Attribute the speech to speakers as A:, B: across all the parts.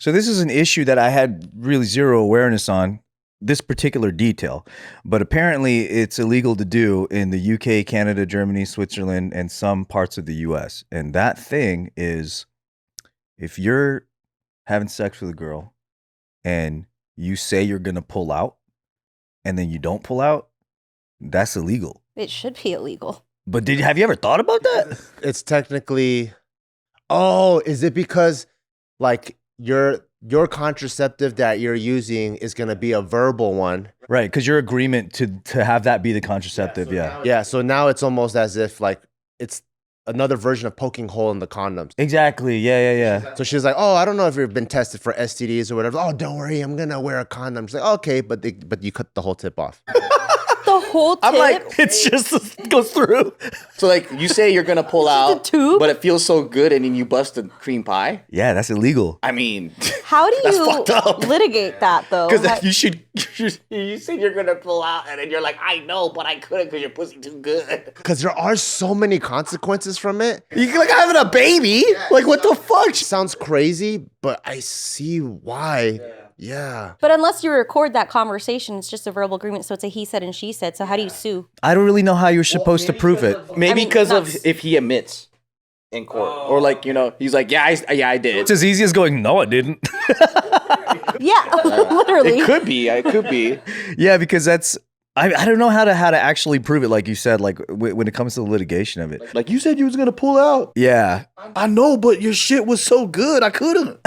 A: So this is an issue that I had really zero awareness on, this particular detail. But apparently it's illegal to do in the UK, Canada, Germany, Switzerland, and some parts of the US. And that thing is, if you're having sex with a girl and you say you're going to pull out and then you don't pull out, that's illegal.
B: It should be illegal.
A: But have you ever thought about that?
C: It's technically, oh, is it because like your contraceptive that you're using is going to be a verbal one?
A: Right, because your agreement to have that be the contraceptive,
C: Yeah, so now it's almost as if like it's another version of poking hole in the condoms.
A: Exactly, yeah.
C: So she's like, oh, I don't know if you've been tested for STDs or whatever. Oh, don't worry, I'm going to wear a condom. She's like, okay, but you cut the whole tip off.
B: The whole tip?
D: I'm like,
A: It's just goes through.
D: so like you say you're gonna pull out,
B: tube?
D: but it feels so good, and then you bust a cream pie.
A: Yeah, that's illegal.
D: I mean,
B: How do
D: That's
B: you
D: fucked up.
B: litigate that, though?
D: because you said you're gonna pull out, and then you're like, I know, but I couldn't because your pussy too good.
C: Because there are so many consequences from it.
D: You like having a baby? Like what the fuck?
C: It sounds crazy, but I see why. Yeah.
B: But unless you record that conversation, it's just a verbal agreement, so it's a he said and she said. So how do you sue?
A: I don't really know how you're supposed to prove it.
D: Maybe
B: I mean,
D: because
B: that's-
D: of if he admits in court, or like he's like, I did.
A: It's as easy as going, no, I didn't.
B: Yeah, literally.
D: It could be. It could be.
A: Yeah, because that's I don't know how to actually prove it, like you said, like when it comes to the litigation of it.
D: Like you said, you was gonna pull out.
A: Yeah.
D: I know, but your shit was so good, I couldn't.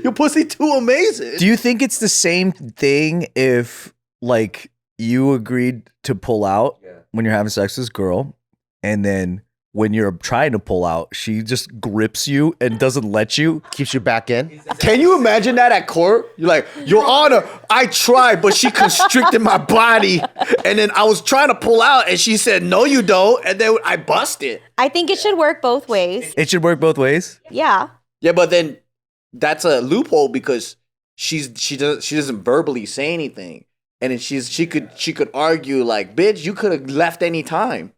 D: Your pussy too amazing.
A: Do you think it's the same thing if like you agreed to pull out when you're having sex with this girl, and then when you're trying to pull out, she just grips you and doesn't let you?
C: Keeps you back in.
D: Can you imagine that at court? You're like, Your Honor, I tried, but she constricted my body. And then I was trying to pull out, and she said, no, you don't. And then I busted.
B: I think it should work both ways.
A: It should work both ways.
B: Yeah.
D: Yeah, but then that's a loophole because she doesn't verbally say anything. And then she could argue like, bitch, you could have left any time.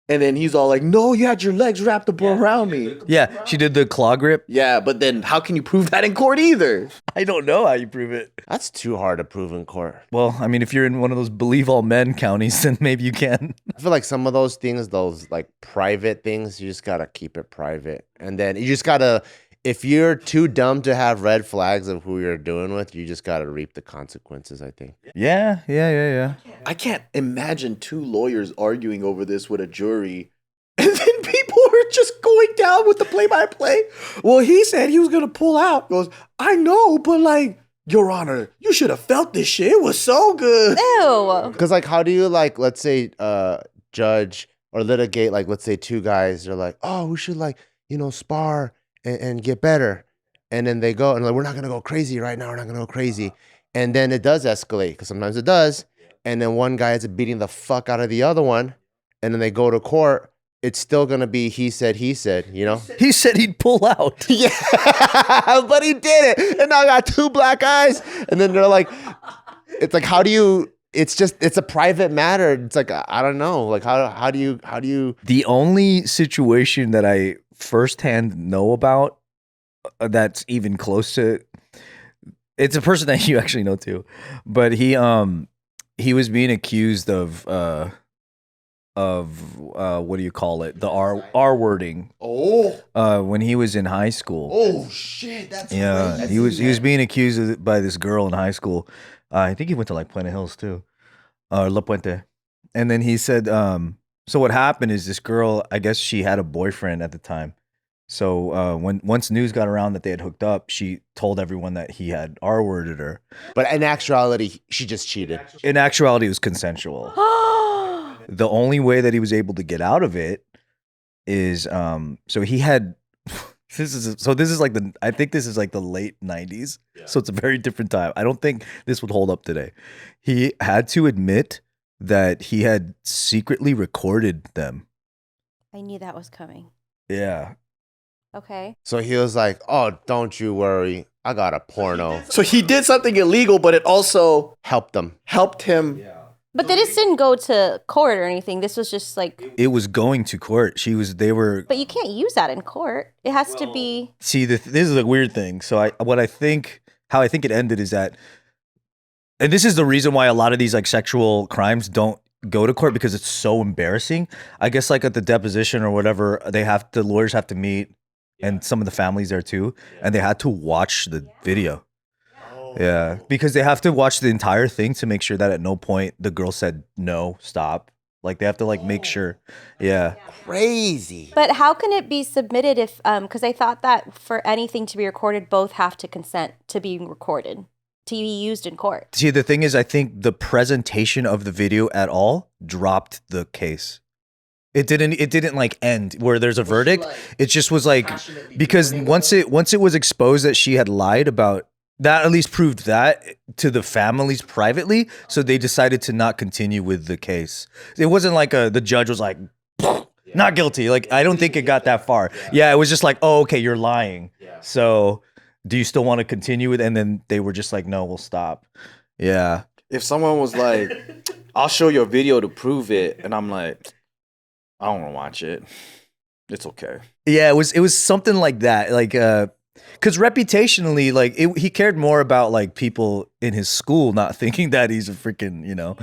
D: And then he's all like, no, you had your legs wrapped up around me.
A: Yeah, she did the claw grip.
D: Yeah, but then how can you prove that in court either?
A: I don't know how you prove it.
C: That's too hard to prove in court.
A: Well, I mean, if you're in one of those believe all men counties, then maybe you can.
C: I feel like some of those things, those like private things, you just gotta keep it private. And then you just gotta, if you're too dumb to have red flags of who you're doing with, you just gotta reap the consequences, I think.
A: Yeah.
D: I can't imagine two lawyers arguing over this with a jury. And then people are just going down with the play-by-play. Well, he said he was going to pull out. Goes, I know, but like, Your Honor, you should have felt this shit. It was so good.
B: Ew.
C: Because like, how do you like, let's say, judge or litigate, like, let's say two guys are like, oh, we should like, spar and get better. And then they go and like, we're not going to go crazy right now. We're not going to go crazy. And then it does escalate because sometimes it does. And then one guy is beating the fuck out of the other one. And then they go to court. It's still going to be he said,
A: He said he'd pull out.
C: Yeah, but he did it. And now I got two black eyes. And then they're like, it's like, how do you, it's a private matter. It's like, I don't know. Like, how do you?
A: The only situation that I firsthand know about that's even close to, it's a person that you actually know too, but he was being accused of what do you call it? The R wording.
D: Oh.
A: When he was in high school.
D: Oh, shit. That's crazy.
A: He was being accused of it by this girl in high school. I think he went to like Plano Hills too, or La Puente. And then he said, so what happened is this girl, I guess she had a boyfriend at the time. So once news got around that they had hooked up, she told everyone that he had R-worded her.
C: But in actuality, she just cheated.
A: In actuality, it was consensual. The only way that he was able to get out of it is so he had this is like I think this is like the late 90s. Yeah. So it's a very different time. I don't think this would hold up today. He had to admit that he had secretly recorded them.
B: I knew that was coming.
A: Yeah.
B: Okay.
C: So he was like, oh, don't you worry. I got a porno.
D: So he did something illegal, but it also
C: Helped them.
D: helped him
B: But this didn't go to court or anything. This was just like.
A: It was going to court. They were.
B: But you can't use that in court. It has to be.
A: See, this is a weird thing. So how I think it ended is that, and this is the reason why a lot of these like sexual crimes don't go to court, because it's so embarrassing. I guess like at the deposition or whatever, the lawyers have to meet, and some of the families there too, and they had to watch the video. Yeah, because they have to watch the entire thing to make sure that at no point the girl said no, stop. Like they have to like make sure. Yeah.
C: Crazy.
B: But how can it be submitted if because I thought that for anything to be recorded, both have to consent to being recorded, to be used in court.
A: See, the thing is, I think the presentation of the video at all dropped the case. It didn't like end where there's a verdict. It just was like, because once it was exposed that she had lied about, that at least proved that to the families privately. So they decided to not continue with the case. It wasn't like the judge was like, not guilty. Like, I don't think it got that far. Yeah, it was just like, oh, okay, you're lying. So do you still want to continue with it? And then they were just like, no, we'll stop. Yeah.
D: If someone was like, I'll show you a video to prove it, and I'm like, I don't want to watch it. It's okay.
A: Yeah, it was something like that. Like, because reputationally, like he cared more about like people in his school not thinking that he's a freaking,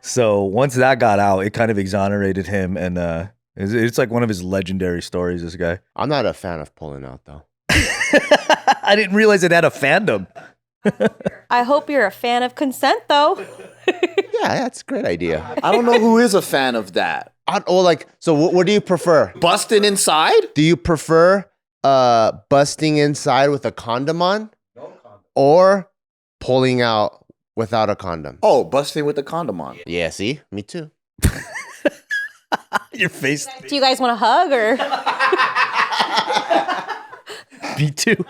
A: So once that got out, it kind of exonerated him, and it's like one of his legendary stories. This guy.
C: I'm not a fan of pulling out though.
A: I didn't realize it had a fandom.
B: I hope you're a fan of consent, though.
C: Yeah, that's a great idea.
D: I don't know who is a fan of that.
C: So what do you prefer?
D: Busting inside?
C: Do you prefer busting inside with a condom on? No condom. Or pulling out without a condom?
D: Oh, busting with a condom on.
C: Yeah, see? Me too.
A: Your face.
B: Do you guys want a hug or?
A: Me too.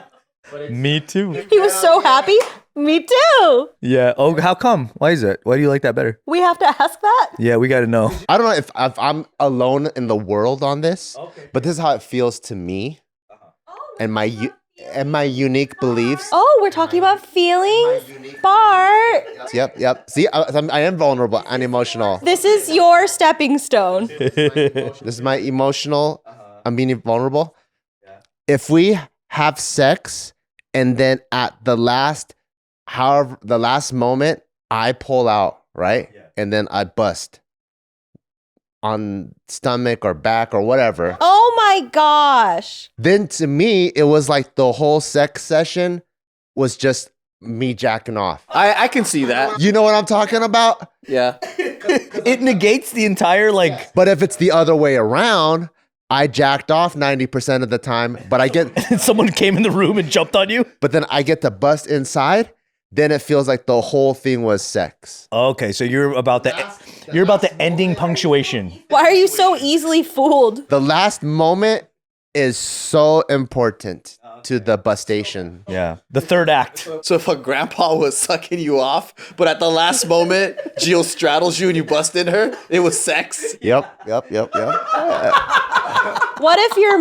A: Me too.
B: He was so happy. Me too.
A: Yeah. Oh, how come? Why is it? Why do you like that better?
B: We have to ask that?
A: Yeah, we got to know.
C: I don't know if I'm alone in the world on this, but this is how it feels to me and my unique beliefs.
B: Oh, we're talking about feelings? Bart.
C: Yep. See, I am vulnerable and emotional.
B: This is your stepping stone.
C: This is my emotional. I'm being vulnerable. If we have sex and then at the last moment, I pull out, right? Yeah. And then I bust on stomach or back or whatever.
B: Oh my gosh.
C: Then to me, it was like the whole sex session was just me jacking off.
D: I can see that.
C: You know what I'm talking about?
D: Yeah.
A: It negates the entire like.
C: But if it's the other way around, I jacked off 90% of the time, but I get
A: someone came in the room and jumped on you.
C: But then I get to bust inside. Then it feels like the whole thing was sex.
A: Okay, so you're about the ending punctuation.
B: Why are you so easily fooled?
C: The last moment is so important to the bustation.
A: Yeah, the third act.
D: So if a grandpa was sucking you off, but at the last moment, Jill straddles you and you bust in her, it was sex?
C: Yep.
B: What if your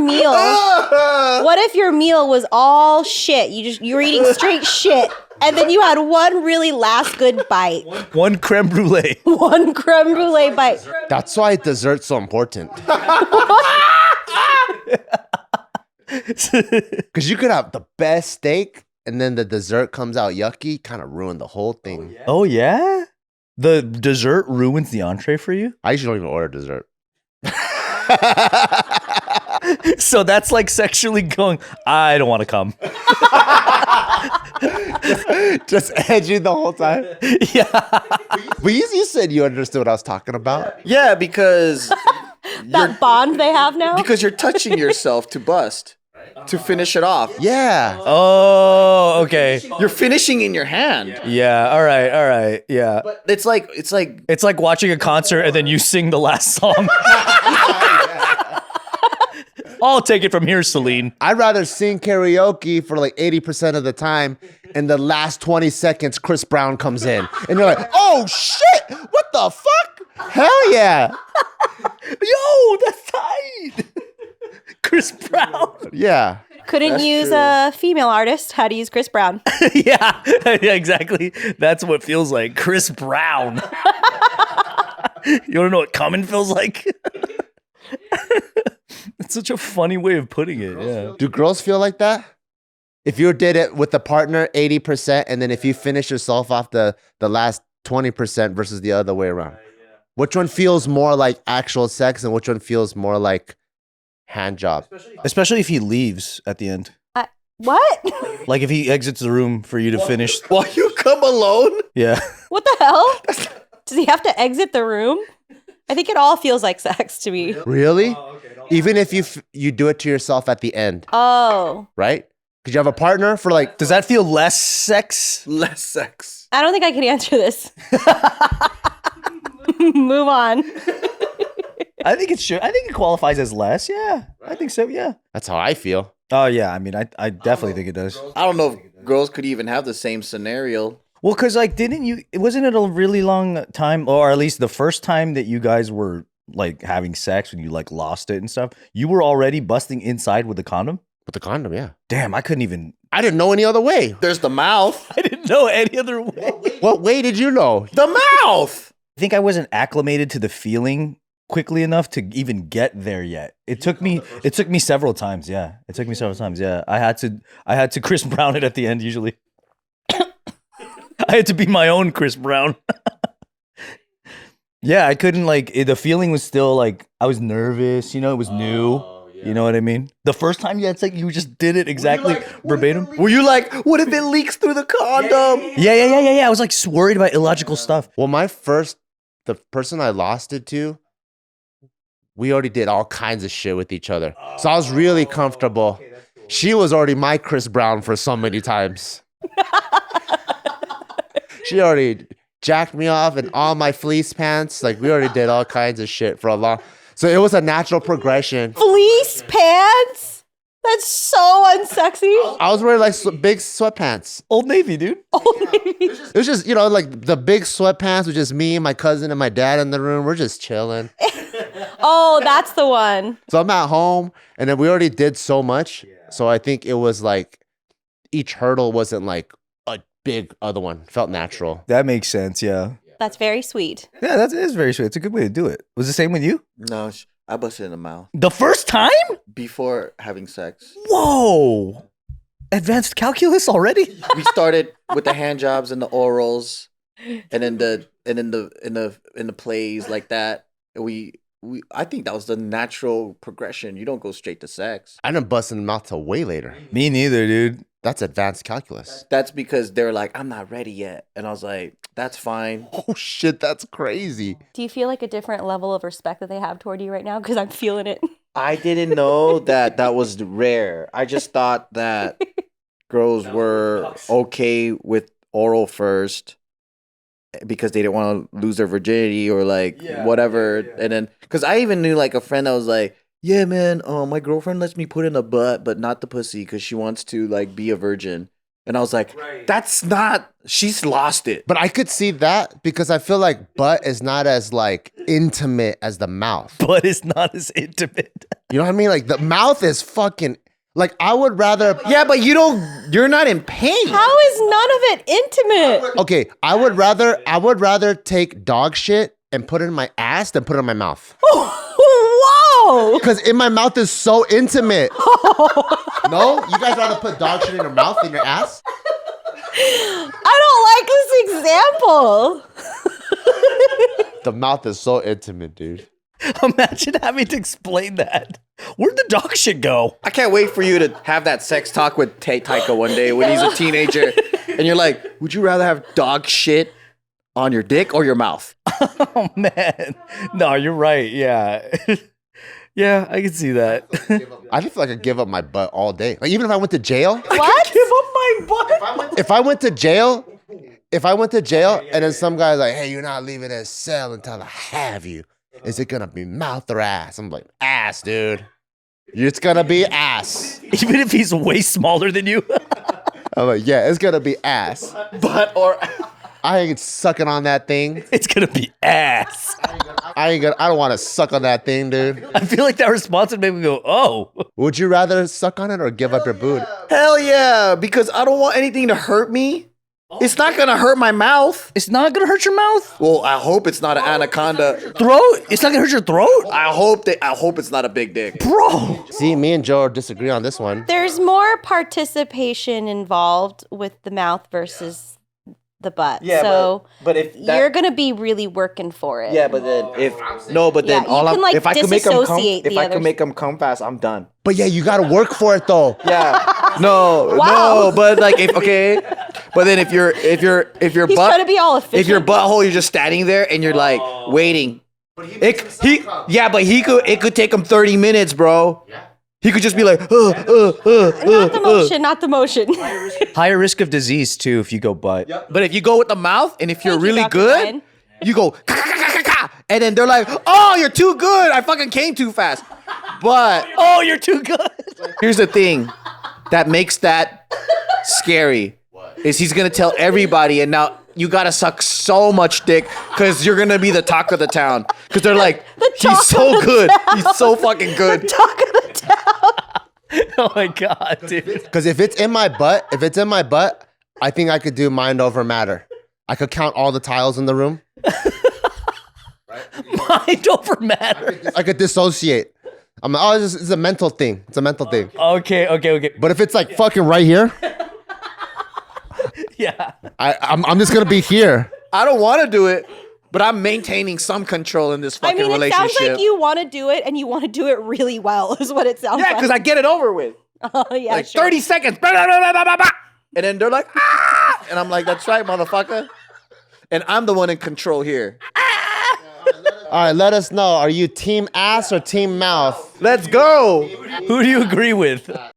B: meal was all shit? You were eating straight shit, and then you had one really last good bite.
A: One creme brulee.
B: One creme brulee bite.
C: That's why dessert's so important. Because you could have the best steak, and then the dessert comes out yucky, kind of ruin the whole thing.
A: Oh yeah? The dessert ruins the entree for you?
C: I usually don't even order dessert.
A: So that's like sexually going, I don't want to come.
C: Just edgy the whole time.
A: Yeah.
C: But you said you understood what I was talking about.
D: Yeah, because
B: that bond they have now?
D: Because you're touching yourself to bust, to finish it off.
C: Yeah.
A: Oh, okay.
D: You're finishing in your hand.
A: Yeah, all right. Yeah.
D: But it's like
A: watching a concert and then you sing the last song. I'll take it from here, Celine.
C: I'd rather sing karaoke for like 80% of the time, and the last 20 seconds, Chris Brown comes in. And you're like, oh shit, what the fuck? Hell yeah.
A: Yo, that's tight. Chris Brown.
C: Yeah.
B: Couldn't
D: That's
B: use
D: true.
B: a female artist. Had to use Chris Brown.
A: Yeah, exactly. That's what it feels like. Chris Brown. You want to know what coming feels like? It's such a funny way of putting it. Yeah.
C: Do girls feel like that? If you did it with the partner 80%, and then if you finish yourself off the last 20% versus the other way around, which one feels more like actual sex and which one feels more like hand job?
A: Especially if he leaves at the end.
B: What?
A: Like if he exits the room for you to finish.
D: While you come alone?
A: Yeah.
B: What the hell? Does he have to exit the room? I think it all feels like sex to me.
C: Really? Even if you do it to yourself at the end,
B: Oh.
C: right? Because you have a partner for like.
A: Does that feel less sex?
D: Less sex.
B: I don't think I can answer this. Move on.
A: I think it should. I think it qualifies as less. Yeah. I think so. Yeah.
C: That's how I feel.
A: Oh, yeah. I mean, I definitely think it does.
D: I don't know if girls could even have the same scenario.
A: Well, because like, wasn't it a really long time, or at least the first time that you guys were like having sex when you like lost it and stuff, you were already busting inside with a condom?
C: With the condom, yeah.
A: Damn, I couldn't even.
C: I didn't know any other way.
D: There's the mouth.
A: I didn't know any other way.
C: What way did you know?
D: The mouth.
A: I think I wasn't acclimated to the feeling quickly enough to even get there yet. It took me several times. Yeah. It took me several times. Yeah. I had to Chris Brown it at the end usually. I had to be my own Chris Brown. Yeah, I couldn't the feeling was still like I was nervous, it was new. Yeah. You know what I mean? The first time it's like you just did it exactly verbatim.
D: Were you like, what if it leaks through the condom?
A: Yeah. I was like worried about illogical stuff.
C: Well, the person I lost it to, we already did all kinds of shit with each other. So I was really comfortable. Okay, cool. She was already my Chris Brown for so many times. She already jacked me off in all my fleece pants. Like we already did all kinds of shit for a long. So it was a natural progression.
B: Fleece pants? That's so unsexy.
C: I was wearing like big sweatpants.
A: Old Navy, dude.
B: Old Navy.
C: It was just, like the big sweatpants with just me, my cousin, and my dad in the room. We're just chilling.
B: Oh, that's the one.
C: So I'm at home, and then we already did so much. Yeah. So I think it was like each hurdle wasn't like a big other one. Felt natural.
A: That makes sense, yeah.
B: That's very sweet.
A: Yeah, that is very sweet. It's a good way to do it. Was it the same with you?
D: No, I busted in the mouth.
A: The first time?
D: Before having sex.
A: Whoa. Advanced calculus already?
D: We started with the hand jobs and the orals, and then the plays like that. I think that was the natural progression. You don't go straight to sex.
C: I didn't bust in the mouth till way later.
A: Me neither, dude.
C: That's advanced calculus.
D: That's because they're like, I'm not ready yet. And I was like, that's fine.
C: Oh shit, that's crazy.
B: Do you feel like a different level of respect that they have toward you right now? Because I'm feeling it.
D: I didn't know that was rare. I just thought that girls were okay with oral first because they didn't want to lose their virginity or whatever. Yeah. And then, because I even knew like a friend that was like, yeah, man, my girlfriend lets me put in a butt, but not the pussy because she wants to like be a virgin. And I was like, that's not, she's lost it.
C: But I could see that because I feel like butt is not as like intimate as the mouth.
A: Butt is not as intimate.
C: You know what I mean? Like the mouth is fucking, like I would rather.
D: Yeah, but you're not in pain.
B: How is none of it intimate?
C: Okay, I would rather take dog shit and put it in my ass than put it in my mouth.
B: Whoa!
C: Because in my mouth is so intimate. No? You guys rather put dog shit in your mouth than your ass?
B: I don't like this example.
C: The mouth is so intimate, dude.
A: Imagine having to explain that. Where'd the dog shit go?
D: I can't wait for you to have that sex talk with Taika one day when he's a teenager. And you're like, would you rather have dog shit on your dick or your mouth?
A: Oh, man. No, you're right. Yeah. Yeah, I can see that.
C: I just feel like I give up my butt all day. Like even if I went to jail.
B: What?
A: I give up my butt.
C: If I went to jail and then some guy's like, hey, you're not leaving this cell until I have you. Is it gonna be mouth or ass? I'm like, ass, dude. It's gonna be ass.
A: Even if he's way smaller than you?
C: I'm like, yeah, it's gonna be ass.
D: Butt or
C: I ain't sucking on that thing.
A: It's gonna be ass.
C: I don't want to suck on that thing, dude.
A: I feel like that response would make me go, oh.
C: Would you rather suck on it or give up your boot?
D: Hell yeah, because I don't want anything to hurt me. It's not gonna hurt my mouth.
A: It's not gonna hurt your mouth.
D: Well, I hope it's not an anaconda.
A: Throat? It's not gonna hurt your throat,
D: I hope it's not a big dick.
A: bro.
C: See, me and Joe disagree on this one.
B: There's more participation involved with the mouth versus the butt. So
D: but if
B: you're gonna be really working for it.
D: but then
B: Yeah, you can, like,
D: if I can make them come,
B: disassociate
D: if
B: the
D: I can
B: others.
D: make them come fast, I'm done.
C: But yeah, you gotta work for it though.
D: Yeah, no,
B: Wow.
D: but like but then if your
B: He's
D: butt,
B: trying to be all efficient.
D: if your butthole, you're just standing there and you're like waiting. It could take him 30 minutes, bro. Yeah. He could just be like,
B: not the motion.
A: Higher risk of disease too if you go butt.
D: But if you go with the mouth, and if you're
B: Thank you,
D: really
B: Dr.
D: good,
B: Ryan.
D: you go, and then they're like, oh, you're too good. I fucking came too fast. But
A: Oh, you're too good.
D: here's the thing that makes that scary is he's gonna tell everybody, and now you gotta suck so much dick because you're gonna be the talk of the town. Because they're like, he's so good. He's so fucking good.
B: Talk of the town.
A: Oh my god, dude.
C: Because if it's in my butt, I think I could do mind over matter. I could count all the tiles in the room.
A: Mind over matter.
C: I could dissociate. I'm like, oh, it's a mental thing. It's a mental thing.
A: Okay.
C: But if it's like fucking right here,
A: Yeah.
C: I'm just gonna be here.
D: I don't want to do it, but I'm maintaining some control in this
B: I
D: fucking
B: mean, it
D: relationship.
B: sounds like you want to do it, and you want to do it really well, is what it sounds
D: Yeah,
B: like.
D: because I get it over with.
B: Oh, yeah,
D: Like
B: sure.
D: 30 seconds. Blah, blah, blah, blah, blah, blah. And then they're like, ah! And I'm like, that's right, motherfucker. And I'm the one in control here.
C: All right, let us know. Are you team ass or team mouth?
D: Let's go.
A: Who do you agree with?